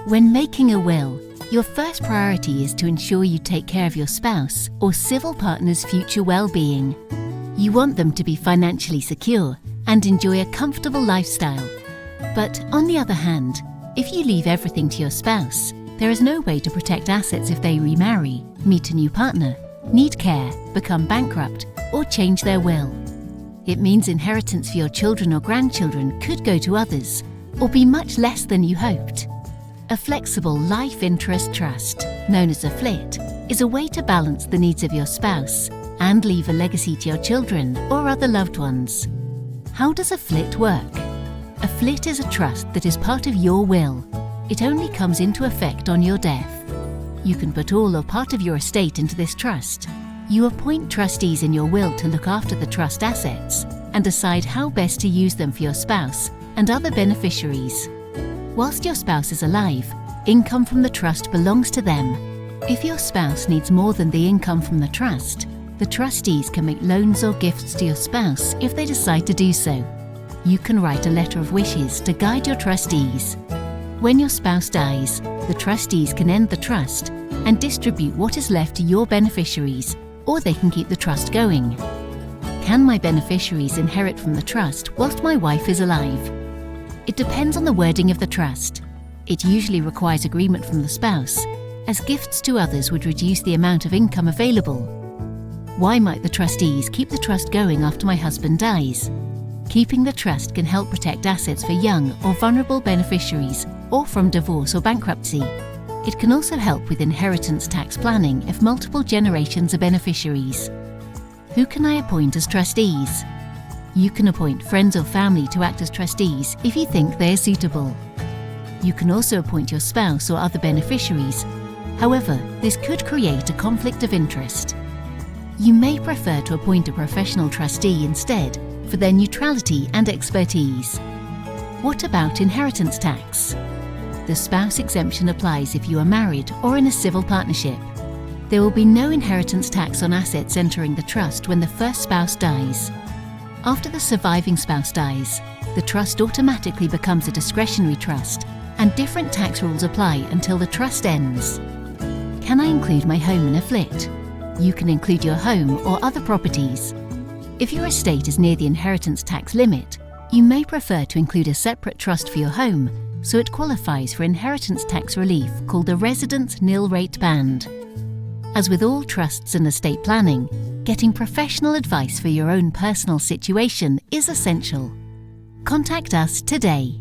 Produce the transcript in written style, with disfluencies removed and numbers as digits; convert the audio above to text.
When making a will, your first priority is to ensure you take care of your spouse or civil partner's future well-being. You want them to be financially secure and enjoy a comfortable lifestyle. But on the other hand, if you leave everything to your spouse, there is no way to protect assets if they remarry, meet a new partner, need care, become bankrupt, or change their will. It means inheritance for your children or grandchildren could go to others, or be much less than you hoped. A flexible life interest trust, known as a FLIT, is a way to balance the needs of your spouse and leave a legacy to your children or other loved ones. How does a FLIT work? A FLIT is a trust that is part of your will. It only comes into effect on your death. You can put all or part of your estate into this trust. You appoint trustees in your will to look after the trust assets and decide how best to use them for your spouse and other beneficiaries. Whilst your spouse is alive, income from the trust belongs to them. If your spouse needs more than the income from the trust, the trustees can make loans or gifts to your spouse if they decide to do so. You can write a letter of wishes to guide your trustees. When your spouse dies, the trustees can end the trust and distribute what is left to your beneficiaries, or they can keep the trust going. Can my beneficiaries inherit from the trust whilst my wife is alive? It depends on the wording of the trust. It usually requires agreement from the spouse, as gifts to others would reduce the amount of income available. Why might the trustees keep the trust going after my husband dies? Keeping the trust can help protect assets for young or vulnerable beneficiaries, or from divorce or bankruptcy. It can also help with inheritance tax planning if multiple generations are beneficiaries. Who can I appoint as trustees? You can appoint friends or family to act as trustees if you think they are suitable. You can also appoint your spouse or other beneficiaries. However, this could create a conflict of interest. You may prefer to appoint a professional trustee instead for their neutrality and expertise. What about inheritance tax? The spouse exemption applies if you are married or in a civil partnership. There will be no inheritance tax on assets entering the trust when the first spouse dies. After the surviving spouse dies, the trust automatically becomes a discretionary trust, and different tax rules apply until the trust ends. Can I include my home in a FLIT? You can include your home or other properties. If your estate is near the inheritance tax limit, you may prefer to include a separate trust for your home, so it qualifies for inheritance tax relief called a residence nil rate band. As with all trusts and estate planning, getting professional advice for your own personal situation is essential. Contact us today.